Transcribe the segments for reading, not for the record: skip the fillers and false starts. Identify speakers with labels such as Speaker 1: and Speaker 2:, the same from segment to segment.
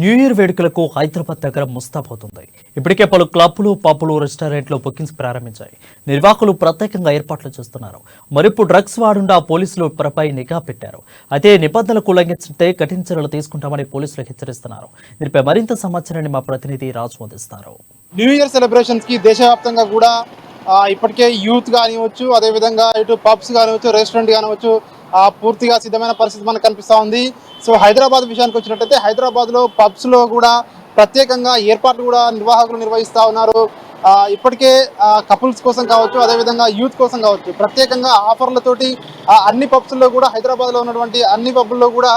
Speaker 1: New year వేడుకలకు హైదరాబాద్ దగ్గర ముస్తాబవుతుంది. ఇప్పటికే పలు క్లబ్లు, పబ్లు, రెస్టారెంట్లు బుకింగ్స్ ప్రారంభించాయి. నిర్వాహకులు ప్రత్యేకంగా ఏర్పాట్లు చేస్తున్నారు. మరిప్పుడు డ్రగ్స్ వాడుండా పోలీసులు ఇప్పటిపై నిఘా పెట్టారు. అయితే నిబంధనలకు ఉల్లంఘించితే కఠిన చర్యలు తీసుకుంటామని పోలీసులు హెచ్చరిస్తున్నారు. దీనిపై మరింత సమాచారాన్ని మా ప్రతినిధి రాజు అందిస్తారు.
Speaker 2: న్యూ ఇయర్ సెలబ్రేషన్స్ కి దేశవ్యాప్తంగా కూడా ఇప్పటికే యూత్ కానివచ్చు, అదేవిధంగా ఇటు పబ్స్ కానివచ్చు, రెస్టారెంట్ కానివచ్చు పూర్తిగా సిద్ధమైన పరిస్థితి మనకు కనిపిస్తూ ఉంది. సో హైదరాబాద్ విషయానికి వచ్చినట్టయితే హైదరాబాద్లో పబ్స్లో కూడా ప్రత్యేకంగా ఏర్పాట్లు కూడా నిర్వాహకులు నిర్వహిస్తూ ఉన్నారు. ఇప్పటికే కపుల్స్ కోసం కావచ్చు, అదేవిధంగా యూత్ కోసం కావచ్చు, ప్రత్యేకంగా ఆఫర్లతోటి అన్ని పబ్స్లో కూడా హైదరాబాద్లో ఉన్నటువంటి అన్ని పబ్బుల్లో కూడా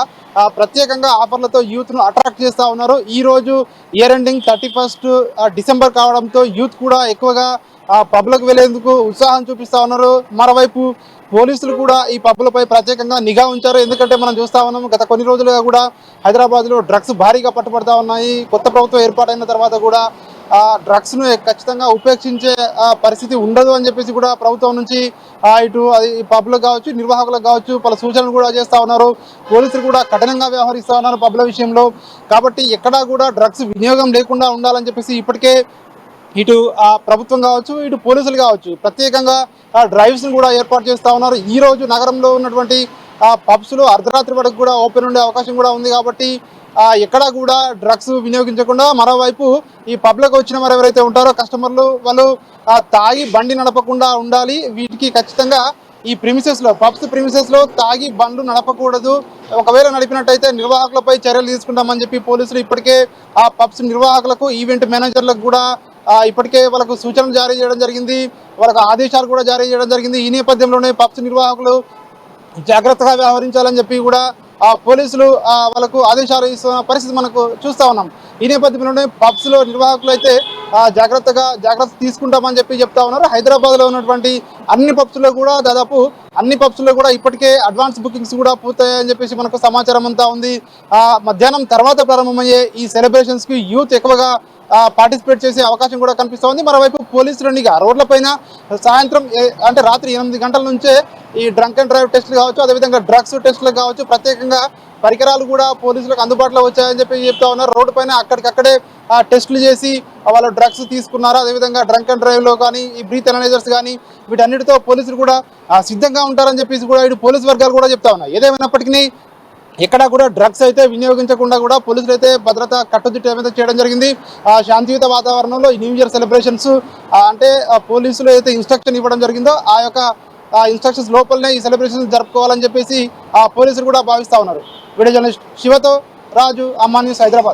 Speaker 2: ప్రత్యేకంగా ఆఫర్లతో యూత్ను అట్రాక్ట్ చేస్తూ ఉన్నారు. ఈరోజు ఇయర్ ఎండింగ్ 31 డిసెంబర్ కావడంతో యూత్ కూడా ఎక్కువగా పబ్లకు వెళ్లేందుకు ఉత్సాహం చూపిస్తూ ఉన్నారు. మరోవైపు పోలీసులు కూడా ఈ పబ్బులపై ప్రత్యేకంగా నిఘా ఉంచారు. ఎందుకంటే మనం చూస్తా ఉన్నాం, గత కొన్ని రోజులుగా కూడా హైదరాబాద్లో డ్రగ్స్ భారీగా పట్టుబడతా ఉన్నాయి. కొత్త ప్రభుత్వం ఏర్పాటైన తర్వాత కూడా డ్రగ్స్ను ఖచ్చితంగా ఉపేక్షించే పరిస్థితి ఉండదు అని చెప్పేసి కూడా ప్రభుత్వం నుంచి ఇటు ఈ పబ్లకు కావచ్చు, నిర్వాహకులకు కావచ్చు పలు సూచనలు కూడా చేస్తూ ఉన్నారు. పోలీసులు కూడా కఠినంగా వ్యవహరిస్తూ ఉన్నారు పబ్ల విషయంలో. కాబట్టి ఎక్కడా కూడా డ్రగ్స్ వినియోగం లేకుండా ఉండాలని చెప్పేసి ఇప్పటికే ఇటు ప్రభుత్వం కావచ్చు, ఇటు పోలీసులు కావచ్చు ప్రత్యేకంగా డ్రైవ్స్ని కూడా ఏర్పాటు చేస్తూ ఉన్నారు. ఈ రోజు నగరంలో ఉన్నటువంటి పబ్స్లో అర్ధరాత్రి వరకు కూడా ఓపెన్ ఉండే అవకాశం కూడా ఉంది. కాబట్టి ఎక్కడా కూడా డ్రగ్స్ వినియోగించకుండా, మరోవైపు ఈ పబ్లకు వచ్చిన వారు ఎవరైతే ఉంటారో కస్టమర్లు, వాళ్ళు తాగి బండి నడపకుండా ఉండాలి. వీటికి ఖచ్చితంగా ఈ ప్రిమిసెస్లో, పబ్స్ ప్రిమిసెస్లో తాగి బండ్లు నడపకూడదు. ఒకవేళ నడిపినట్టయితే నిర్వాహకులపై చర్యలు తీసుకుంటామని చెప్పి పోలీసులు ఇప్పటికే ఆ పబ్స్ నిర్వాహకులకు, ఈవెంట్ మేనేజర్లకు కూడా ఇప్పటికే వాళ్ళకు సూచనలు జారీ చేయడం జరిగింది. వాళ్ళకు ఆదేశాలు కూడా జారీ చేయడం జరిగింది. ఈ నేపథ్యంలోనే పబ్స్ నిర్వాహకులు జాగ్రత్తగా వ్యవహరించాలని చెప్పి కూడా పోలీసులు వాళ్ళకు ఆదేశాలు ఇస్తున్న పరిస్థితి మనకు చూస్తూ ఉన్నాం. ఈ నేపథ్యంలోనే పబ్స్లో నిర్వాహకులు అయితే జాగ్రత్త తీసుకుంటామని చెప్పి చెప్తా ఉన్నారు. హైదరాబాద్లో ఉన్నటువంటి అన్ని పబ్స్లో కూడా దాదాపు అన్ని పబ్స్లో కూడా ఇప్పటికే అడ్వాన్స్ బుకింగ్స్ కూడా పూర్తయ్యాయని చెప్పేసి మనకు సమాచారం అంతా ఉంది. మధ్యాహ్నం తర్వాత ప్రారంభమయ్యే ఈ సెలబ్రేషన్స్కి యూత్ ఎక్కువగా పార్టిసిపేట్ చేసే అవకాశం కూడా కనిపిస్తూ ఉంది. మరోవైపు పోలీసులు రోడ్లపైన సాయంత్రం అంటే రాత్రి 8 గంటల నుంచే ఈ డ్రంక్ అండ్ డ్రైవ్ టెస్టులు కావచ్చు, అదేవిధంగా డ్రగ్స్ టెస్టులకు కావచ్చు ప్రత్యేకంగా పరికరాలు కూడా పోలీసులకు అందుబాటులో వచ్చాయని చెప్పి చెప్తా ఉన్నారు. రోడ్డు పైన అక్కడికక్కడే టెస్టులు చేసి వాళ్ళు డ్రగ్స్ తీసుకున్నారు. అదేవిధంగా డ్రంక్ అండ్ డ్రైవ్లో కానీ, ఈ బ్రీత్ అనలైజర్స్ కానీ వీటన్నిటితో పోలీసులు కూడా సిద్ధంగా ఉంటారని చెప్పేసి కూడా ఇటు పోలీసు వర్గాలు కూడా చెప్తా ఉన్నాయి. ఏదేమైనప్పటికీ ఎక్కడా కూడా డ్రగ్స్ అయితే వినియోగించకుండా కూడా పోలీసులు అయితే భద్రత కట్టుదిట్టం ఏమైతే చేయడం జరిగింది. శాంతియుత వాతావరణంలో ఈ న్యూ ఇయర్ సెలబ్రేషన్స్ అంటే పోలీసులు అయితే ఇన్స్ట్రక్షన్ ఇవ్వడం జరిగిందో ఆ యొక్క ఇన్స్ట్రక్షన్స్ లోపలనే ఈ సెలబ్రేషన్స్ జరుపుకోవాలని చెప్పేసి పోలీసులు కూడా భావిస్తూ ఉన్నారు. వీడియో జర్నలిస్ట్ శివతో రాజు, అమ్మా న్యూస్, హైదరాబాద్.